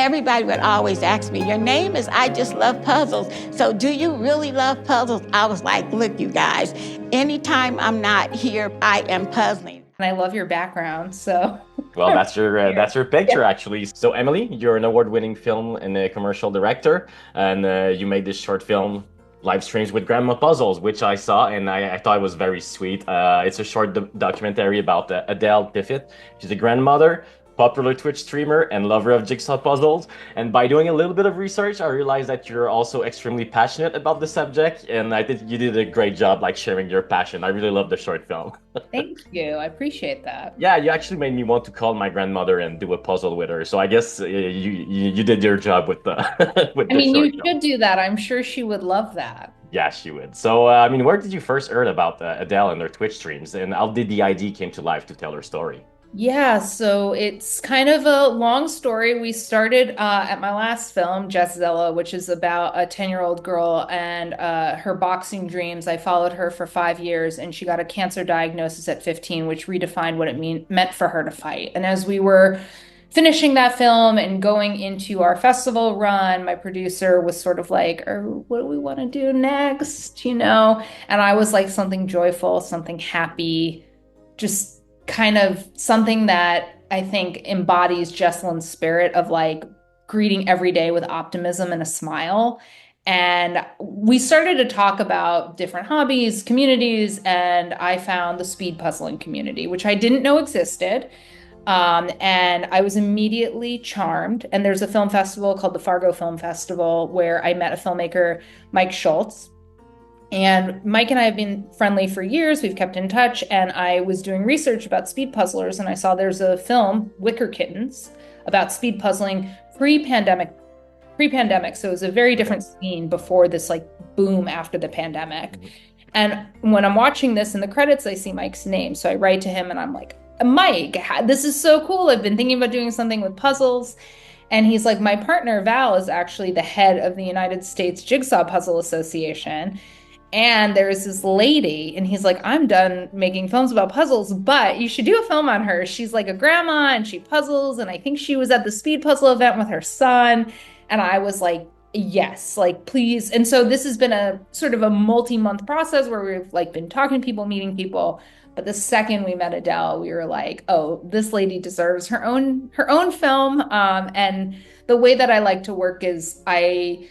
everybody would always ask me, your name is I Just Love Puzzles. So do you really love puzzles? I was like, look, you guys, anytime I'm not here, I am puzzling. And I love your background, so. Well, that's your picture, actually. So, Emily, you're an award-winning film and a commercial director, and you made this short film, Livestreams with Grandma Puzzles, which I saw, and I thought it was very sweet. It's a short documentary about Adele Tiffith. She's a grandmother, popular Twitch streamer, and lover of jigsaw puzzles. And by doing a little bit of research, I realized that you're also extremely passionate about the subject, and I think you did a great job, like, sharing your passion. I really love the short film. Thank you. I appreciate that. Yeah, you actually made me want to call my grandmother and do a puzzle with her. So I guess you did your job with the with I mean, the you short should do that. I'm sure she would love that. Yeah, she would. So, I mean, where did you first heard about Adele and her Twitch streams, and how did the idea came to life to tell her story? Yeah, so it's kind of a long story. We started at my last film, Jezella, which is about a 10-year-old girl and her boxing dreams. I followed her for 5 years, and she got a cancer diagnosis at 15, which redefined what it meant for her to fight. And as we were finishing that film and going into our festival run, my producer was sort of like, what do we want to do next? And I was like, something joyful, something happy, just kind of something that I think embodies Jesselyn's spirit of like greeting every day with optimism and a smile. And we started to talk about different hobbies, communities, and I found the speed puzzling community, which I didn't know existed. And I was immediately charmed. And there's a film festival called the Fargo Film Festival where I met a filmmaker, Mike Schultz. And Mike and I have been friendly for years. We've kept in touch. And I was doing research about speed puzzlers. And I saw there's a film, Wicker Kittens, about speed puzzling pre-pandemic. So it was a very different scene before this like boom after the pandemic. And when I'm watching this in the credits, I see Mike's name. So I write to him and I'm like, Mike, this is so cool. I've been thinking about doing something with puzzles. And he's like, my partner, Val, is actually the head of the United States Jigsaw Puzzle Association. And there's this lady, and he's like, I'm done making films about puzzles, but you should do a film on her. She's like a grandma and she puzzles. And I think she was at the speed puzzle event with her son. And I was like, yes, like, please. And so this has been a sort of a multi-month process where we've like been talking to people, meeting people. But the second we met Adele, we were like, oh, this lady deserves her own film. And the way that I like to work is I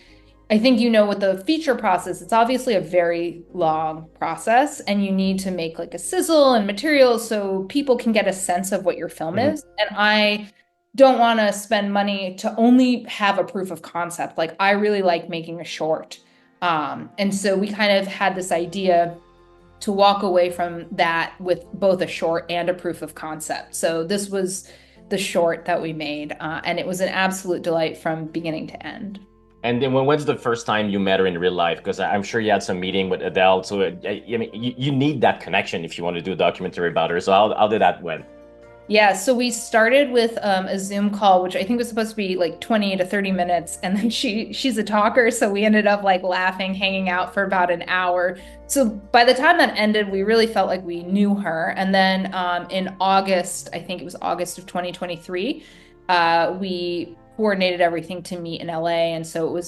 think, with the feature process, it's obviously a very long process and you need to make like a sizzle and materials so people can get a sense of what your film is. And I don't want to spend money to only have a proof of concept. Like I really like making a short. And so we kind of had this idea to walk away from that with both a short and a proof of concept. So this was the short that we made. And it was an absolute delight from beginning to end. And then when's the first time you met her in real life? Because I'm sure you had some meeting with Adele. So I mean, you need that connection if you want to do a documentary about her. So how did that went? Yeah, so we started with a Zoom call, which I think was supposed to be like 20 to 30 minutes. And then she's a talker. So we ended up like laughing, hanging out for about an hour. So by the time that ended, we really felt like we knew her. And then in August, I think it was August of 2023, we coordinated everything to meet in LA. And so it was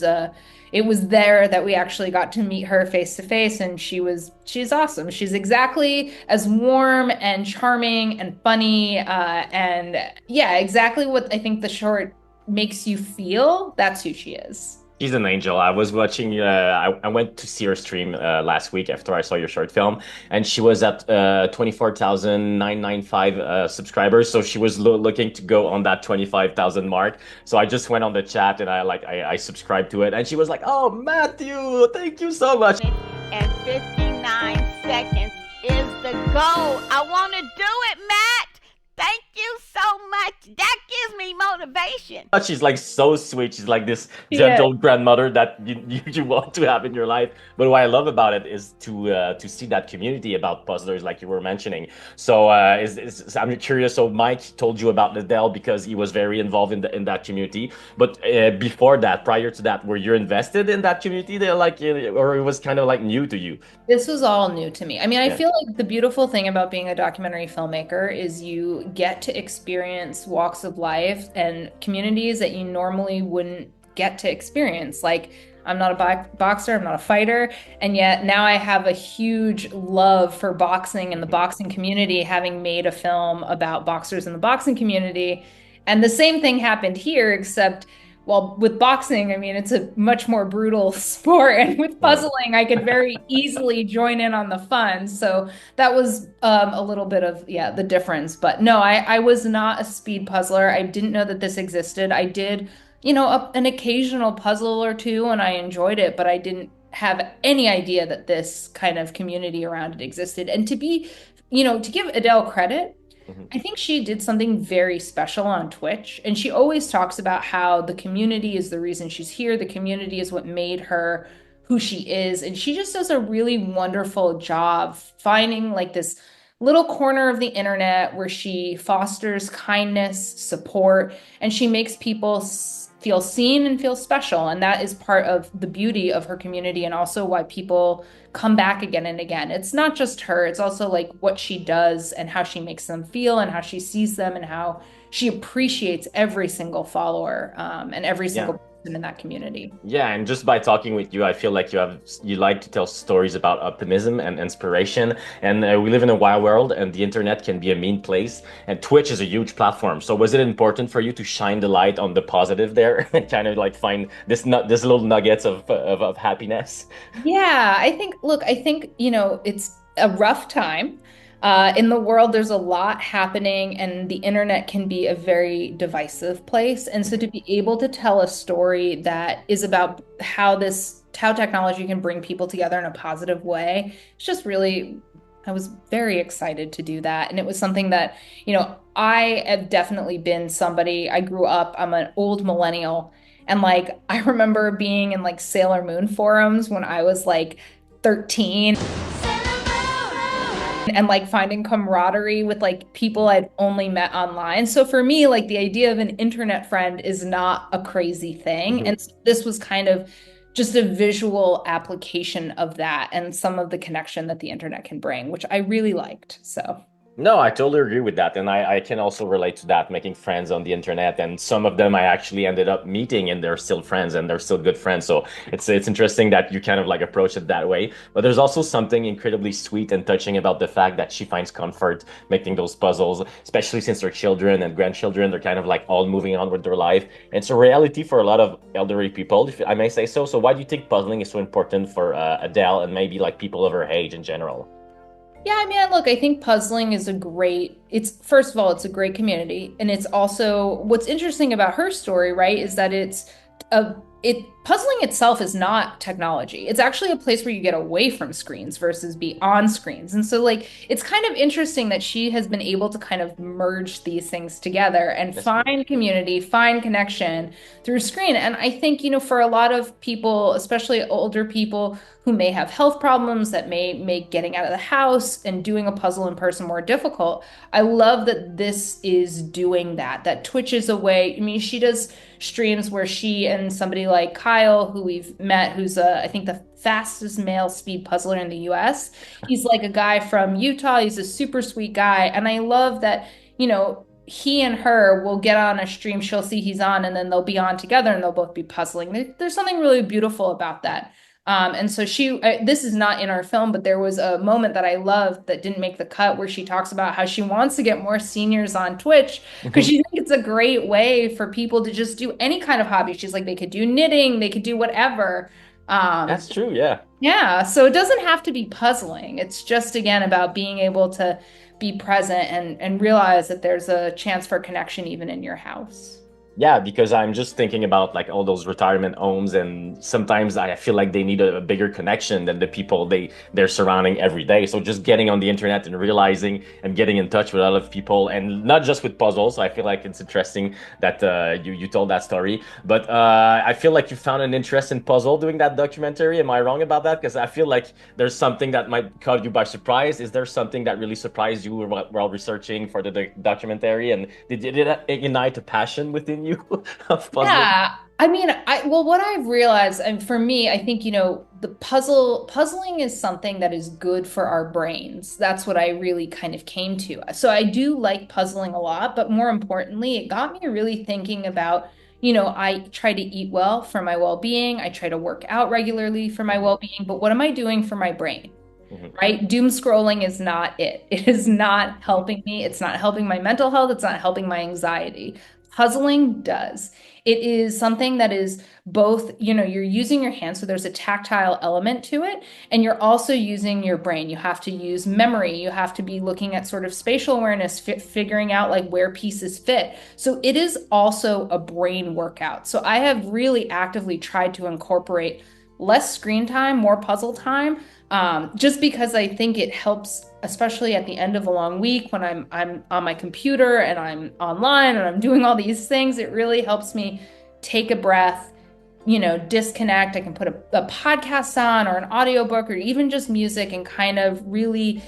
there that we actually got to meet her face to face. And she's awesome. She's exactly as warm and charming and funny. And yeah, exactly what I think the short makes you feel. That's who she is. She's an angel. I was watching, I went to see her stream last week after I saw your short film, and she was at 24,995 subscribers. So she was looking to go on that 25,000 mark. So I just went on the chat and I subscribed to it. And she was like, oh, Matthew, thank you so much. And 59 seconds is the goal. I want to do it, Matt. Thank you so much. That gives me motivation. She's like so sweet. She's like this gentle grandmother that you want to have in your life. But what I love about it is to see that community about puzzlers, like you were mentioning. So I'm curious. So Mike told you about Adele because he was very involved in that community. But before that, prior to that, were you invested in that community? Or it was kind of like new to you? This was all new to me. I mean, I feel like the beautiful thing about being a documentary filmmaker is you get to experience experience walks of life and communities that you normally wouldn't get to experience. Like, I'm not a boxer, I'm not a fighter, and yet now I have a huge love for boxing and the boxing community, having made a film about boxers in the boxing community. And the same thing happened here, except, well, with boxing, I mean, it's a much more brutal sport. And with puzzling, I could very easily join in on the fun. So that was a little bit of, yeah, the difference. But no, I was not a speed puzzler. I didn't know that this existed. I did, you know, an occasional puzzle or two, and I enjoyed it, but I didn't have any idea that this kind of community around it existed. And to be, you know, to give Adele credit, I think she did something very special on Twitch. And she always talks about how the community is the reason she's here. The community is what made her who she is. And she just does a really wonderful job finding like this little corner of the internet where she fosters kindness, support, and she makes people feel seen and feel special. And that is part of the beauty of her community, and also why people come back again and again. It's not just her, it's also like what she does and how she makes them feel and how she sees them and how she appreciates every single follower and every single person in that community. Yeah, and just by talking with you, I feel like you like to tell stories about optimism and inspiration. And we live in a wild world, and the internet can be a mean place. And Twitch is a huge platform. So was it important for you to shine the light on the positive there and kind of like find this little nuggets of happiness? Yeah, I think, look, I think, you know, it's a rough time. In the world, there's a lot happening, and the internet can be a very divisive place. And so to be able to tell a story that is about how technology can bring people together in a positive way, it's just really, I was very excited to do that. And it was something that, you know, I have definitely been somebody, I grew up, I'm an old millennial. And like, I remember being in like Sailor Moon forums when I was like 13. And like finding camaraderie with like people I'd only met online. So for me, like the idea of an internet friend is not a crazy thing. And so this was kind of just a visual application of that and some of the connection that the internet can bring, which I really liked. So. No, I totally agree with that. And I can also relate to that, making friends on the internet. And some of them I actually ended up meeting, and they're still friends and they're still good friends. So it's interesting that you kind of like approach it that way. But there's also something incredibly sweet and touching about the fact that she finds comfort making those puzzles, especially since her children and grandchildren, they're kind of like all moving on with their life. And it's a reality for a lot of elderly people, if I may say so. So why do you think puzzling is so important for Adele and maybe like people of her age in general? Yeah, I mean, look, I think puzzling is first of all, it's a great community. And it's also, what's interesting about her story, right, is that puzzling itself is not technology. It's actually a place where you get away from screens versus be on screens. And so like, it's kind of interesting that she has been able to kind of merge these things together and find community, find connection through screen. And I think, you know, for a lot of people, especially older people who may have health problems that may make getting out of the house and doing a puzzle in person more difficult, I love that this is doing that Twitch is a way. I mean, she does streams where she and somebody like Kyle, who we've met, who's I think the fastest male speed puzzler in the US. He's like a guy from Utah. He's a super sweet guy. And I love that, you know, he and her will get on a stream. She'll see he's on, and then they'll be on together and they'll both be puzzling. There's something really beautiful about that. And so this is not in our film, but there was a moment that I loved that didn't make the cut where she talks about how she wants to get more seniors on Twitch because she thinks it's a great way for people to just do any kind of hobby. She's like, they could do knitting, they could do whatever. That's true, yeah. Yeah, so it doesn't have to be puzzling. It's just, again, about being able to be present and realize that there's a chance for connection even in your house. Yeah, because I'm just thinking about like all those retirement homes, and sometimes I feel like they need a bigger connection than the people they're surrounding every day. So just getting on the internet and realizing and getting in touch with a lot of people, and not just with puzzles. I feel like it's interesting that you told that story. But I feel like you found an interest in puzzle doing that documentary. Am I wrong about that? Because I feel like there's something that might caught you by surprise. Is there something that really surprised you while researching for the documentary? And did it ignite a passion within you of puzzling? Yeah, I mean, well, what I've realized, and for me, I think, the puzzling is something that is good for our brains. That's what I really kind of came to. So I do like puzzling a lot, but more importantly, it got me really thinking about, I try to eat well for my well-being. I try to work out regularly for my well-being, but what am I doing for my brain? Right? Doom scrolling is not it. It is not helping me. It's not helping my mental health. It's not helping my anxiety. Puzzling does. It is something that is both, you're using your hands, so there's a tactile element to it, and you're also using your brain. You have to use memory. You have to be looking at sort of spatial awareness, figuring out like where pieces fit. So it is also a brain workout. So I have really actively tried to incorporate less screen time, more puzzle time, just because I think it helps, especially at the end of a long week when I'm on my computer and I'm online and I'm doing all these things. It really helps me take a breath, disconnect. I can put a podcast on or an audiobook or even just music and kind of really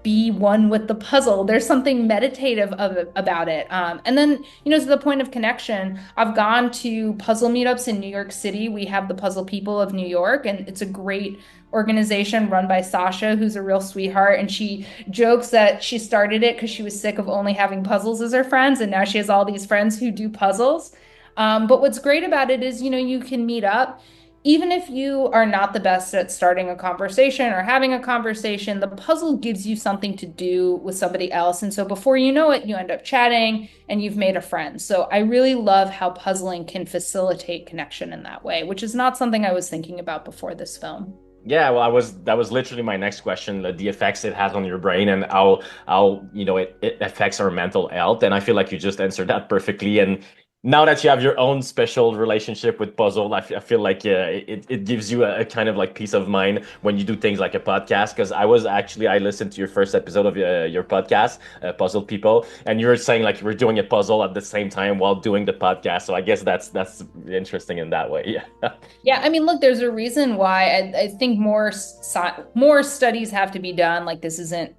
be one with the puzzle. There's something meditative about it. And then, to the point of connection, I've gone to puzzle meetups in New York City. We have the Puzzle People of New York, and it's a great organization run by Sasha, who's a real sweetheart. And she jokes that she started it because she was sick of only having puzzles as her friends. And now she has all these friends who do puzzles. But what's great about it is, you can meet up. Even if you are not the best at starting a conversation or having a conversation, the puzzle gives you something to do with somebody else. And so before you know it, you end up chatting and you've made a friend. So I really love how puzzling can facilitate connection in that way, which is not something I was thinking about before this film. Yeah, well, that was literally my next question, the effects it has on your brain and how it affects our mental health. And I feel like you just answered that perfectly. And now that you have your own special relationship with puzzle, I feel like it gives you a kind of like peace of mind when you do things like a podcast. Because I listened to your first episode of your podcast, Puzzle People, and you were saying like you were doing a puzzle at the same time while doing the podcast. So I guess that's interesting in that way. Yeah. Yeah, I mean, look, there's a reason why I think more studies have to be done. Like this isn't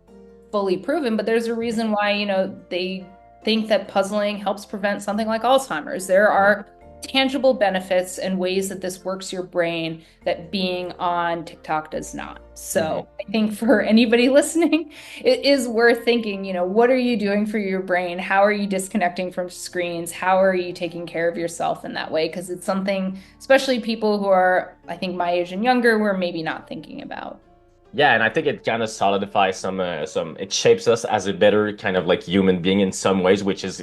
fully proven, but there's a reason why, they think that puzzling helps prevent something like Alzheimer's. There are tangible benefits and ways that this works your brain that being on TikTok does not. So I think for anybody listening, it is worth thinking, what are you doing for your brain? How are you disconnecting from screens? How are you taking care of yourself in that way? Because it's something, especially people who are, I think, my age and younger, we're maybe not thinking about. Yeah, and I think it kind of solidifies it shapes us as a better kind of like human being in some ways, which is,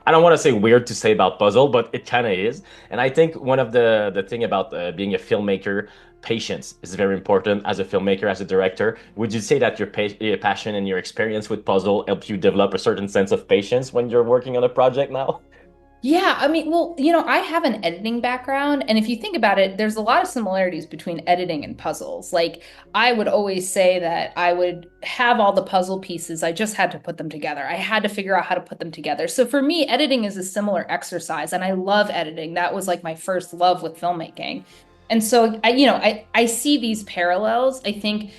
I don't want to say weird to say about puzzle, but it kind of is. And I think one of the thing about being a filmmaker, patience is very important as a filmmaker, as a director. Would you say that your passion and your experience with puzzle help you develop a certain sense of patience when you're working on a project now? Yeah, I mean, well, I have an editing background, and if you think about it, there's a lot of similarities between editing and puzzles. Like, I would always say that I would have all the puzzle pieces, I just had to put them together. I had to figure out how to put them together. So for me, editing is a similar exercise, and I love editing. That was like my first love with filmmaking. And so I see these parallels. I think,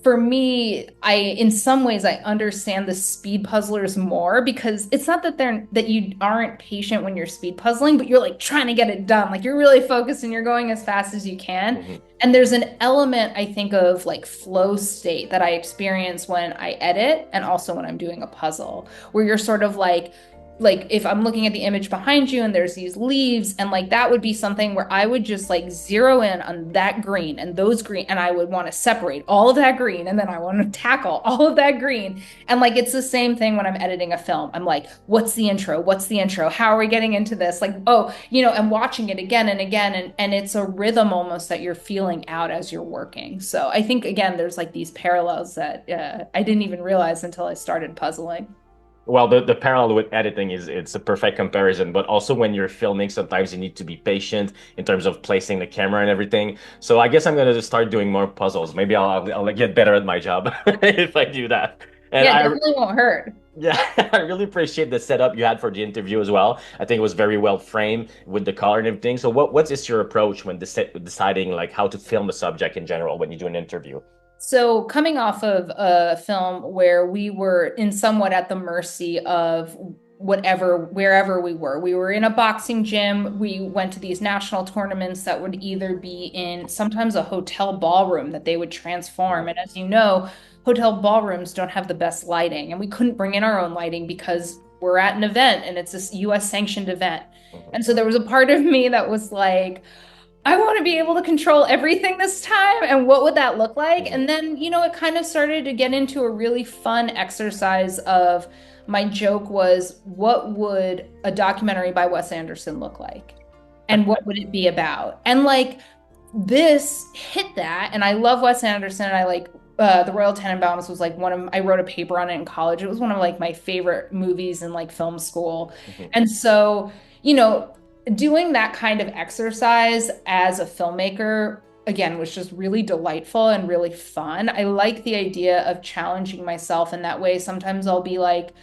for me, in some ways, I understand the speed puzzlers more because it's not that you aren't patient when you're speed puzzling, but you're like trying to get it done. Like you're really focused and you're going as fast as you can. And there's an element, I think, of like flow state that I experience when I edit and also when I'm doing a puzzle, where you're sort of like if I'm looking at the image behind you and there's these leaves, and like that would be something where I would just like zero in on that green and those green, and I would want to separate all of that green, and then I want to tackle all of that green. And like it's the same thing when I'm editing a film. I'm like, what's the intro? What's the intro? How are we getting into this? Like, and watching it again and again, and it's a rhythm almost that you're feeling out as you're working. So I think again, there's like these parallels that I didn't even realize until I started puzzling. Well, the parallel with editing it's a perfect comparison, but also when you're filming, sometimes you need to be patient in terms of placing the camera and everything. So I guess I'm gonna just start doing more puzzles. Maybe I'll get better at my job if I do that. And yeah, it definitely won't hurt. Yeah, I really appreciate the setup you had for the interview as well. I think it was very well framed with the color and everything. So what is your approach when deciding like how to film a subject in general when you do an interview? So coming off of a film where we were in somewhat at the mercy of wherever we were. We were in a boxing gym. We went to these national tournaments that would either be in sometimes a hotel ballroom that they would transform. And as you know, hotel ballrooms don't have the best lighting, and we couldn't bring in our own lighting because we're at an event and it's this US sanctioned event. And so there was a part of me that was like, I want to be able to control everything this time. And what would that look like? And then, it kind of started to get into a really fun exercise of my joke was, what would a documentary by Wes Anderson look like? And what would it be about? And like this hit that. And I love Wes Anderson. And I like The Royal Tenenbaums was like I wrote a paper on it in college. It was one of like my favorite movies in like film school. And so, doing that kind of exercise as a filmmaker, again, was just really delightful and really fun. I like the idea of challenging myself in that way. Sometimes I'll be like,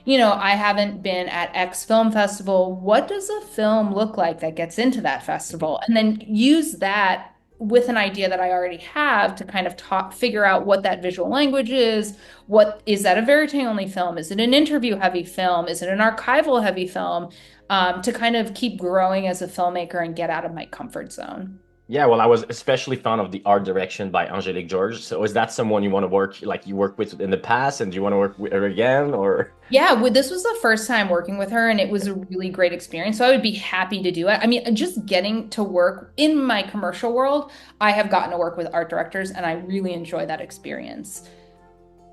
I haven't been at X film festival. What does a film look like that gets into that festival? And then use that with an idea that I already have to kind of figure out what that visual language is. What is that a verite only film? Is it an interview heavy film? Is it an archival heavy film? To kind of keep growing as a filmmaker and get out of my comfort zone. Yeah, well, I was especially fond of the art direction by Angélique Georges. So is that someone you want to work with in the past, and do you want to work with her again, or? Yeah, this was the first time working with her, and it was a really great experience. So I would be happy to do it. I mean, just getting to work in my commercial world, I have gotten to work with art directors, and I really enjoy that experience.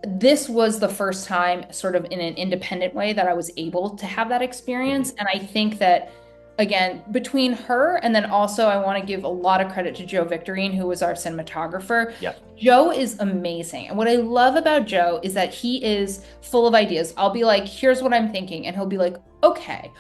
This was the first time sort of in an independent way that I was able to have that experience. And I think that, again, between her and then also I want to give a lot of credit to Joe Victorine, who was our cinematographer. Yeah. Joe is amazing. And what I love about Joe is that he is full of ideas. I'll be like, here's what I'm thinking. And he'll be like, okay,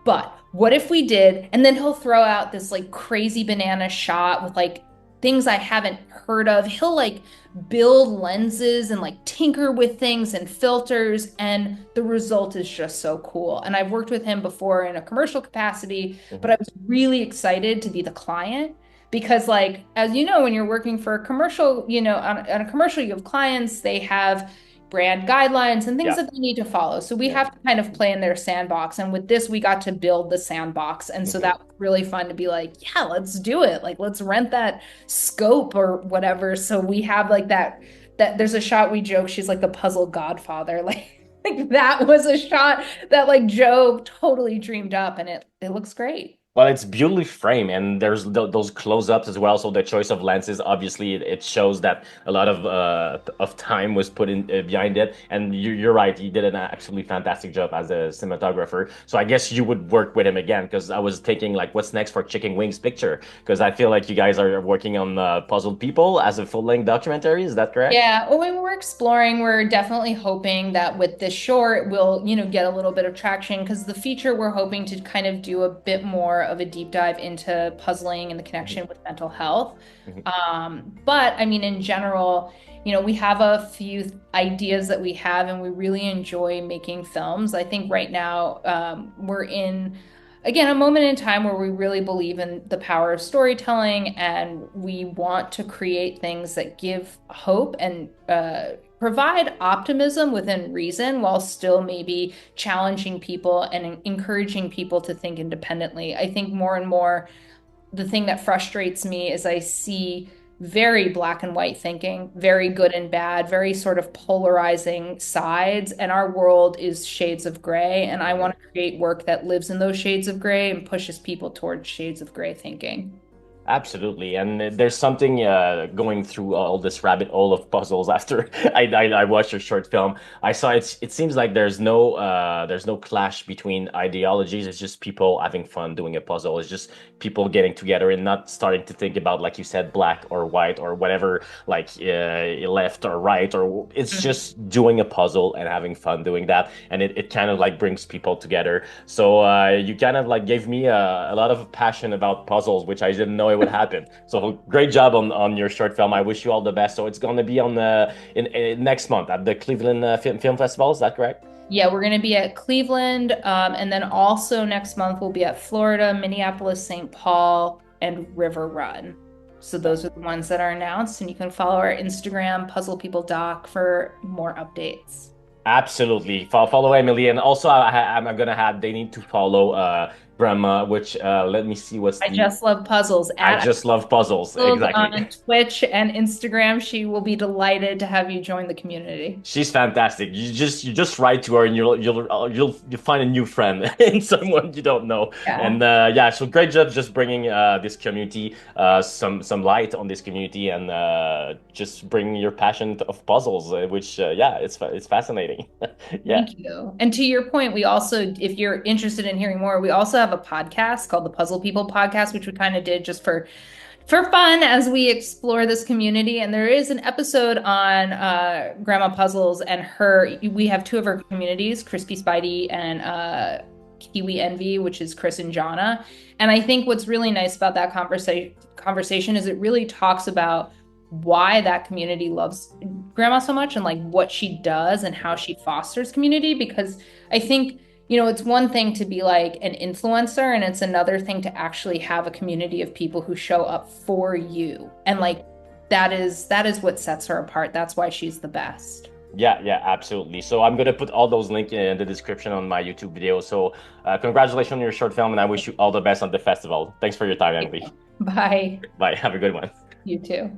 but what if we did? And then he'll throw out this like crazy banana shot with like things I haven't heard of. He'll like build lenses and like tinker with things and filters, and the result is just so cool. And I've worked with him before in a commercial capacity, but I was really excited to be the client because, like, as you know, when you're working for a commercial, on a commercial, you have clients, they have brand guidelines and things that they need to follow. So we have to kind of play in their sandbox. And with this, we got to build the sandbox. And so that was really fun to be like, yeah, let's do it. Like, let's rent that scope or whatever. So we have like that there's a shot we joke, she's like the puzzle godfather. Like that was a shot that like Joe totally dreamed up, and it looks great. Well, it's beautifully framed, and there's those close-ups as well. So the choice of lenses, obviously, it shows that a lot of time was put in behind it. And you're right, he did an absolutely fantastic job as a cinematographer. So I guess you would work with him again, because I was thinking like, what's next for Chicken Wings Picture? Because I feel like you guys are working on Puzzled People as a full-length documentary. Is that correct? Yeah, well, we're exploring. We're definitely hoping that with this short, we'll get a little bit of traction, because the feature we're hoping to kind of do a bit more of a deep dive into puzzling and the connection with mental health. But I mean, in general, we have a few ideas that we have, and we really enjoy making films. I think right now we're in, again, a moment in time where we really believe in the power of storytelling, and we want to create things that give hope and provide optimism within reason, while still maybe challenging people and encouraging people to think independently. I think more and more, the thing that frustrates me is I see very black and white thinking, very good and bad, very sort of polarizing sides. And our world is shades of gray. And I want to create work that lives in those shades of gray and pushes people towards shades of gray thinking. Absolutely, and there's something going through all this rabbit hole of puzzles after I watched your short film. I saw it seems like there's no clash between ideologies. It's just people having fun doing a puzzle. It's just people getting together and not starting to think about, like you said, black or white or whatever, like left or right, or it's just doing a puzzle and having fun doing that, and it kind of like brings people together. So you kind of like gave me a lot of passion about puzzles, which I didn't know it would happen. So great job on your short film. I wish you all the best. So it's going to be on in next month at the Cleveland Film Festival. Is that correct? Yeah, we're going to be at Cleveland, and then also next month we'll be at Florida, Minneapolis, St. Paul, and River Run. So those are the ones that are announced, and you can follow our Instagram, Puzzle People Doc, for more updates. Absolutely. Follow Emily. And also, I'm going to have, they need to follow Grandma, which, let me see what's I the, just love puzzles. I just love puzzles. Exactly. On Twitch and Instagram. She will be delighted to have you join the community. She's fantastic. You just write to her and you'll find a new friend in someone you don't know. Yeah. And yeah, so great job just bringing this community some light on this community and just bringing your passion of puzzles, which yeah, it's fascinating. Yeah. Thank you. And to your point, we also, if you're interested in hearing more, we also have a podcast called the Puzzle People Podcast, which we kind of did just for fun as we explore this community. And there is an episode on Grandma Puzzles and her. We have two of her communities, Crispy Spidey and Kiwi Envy, which is Chris and Jonna. And I think what's really nice about that conversation is it really talks about why that community loves Grandma so much and like what she does and how she fosters community. Because I think, you know, it's one thing to be like an influencer and it's another thing to actually have a community of people who show up for you. And like, that is what sets her apart. That's why she's the best. Yeah, absolutely. So I'm going to put all those links in the description on my YouTube video. So congratulations on your short film and I wish you all the best on the festival. Thanks for your time, Emily. Bye. Bye. Have a good one. You too.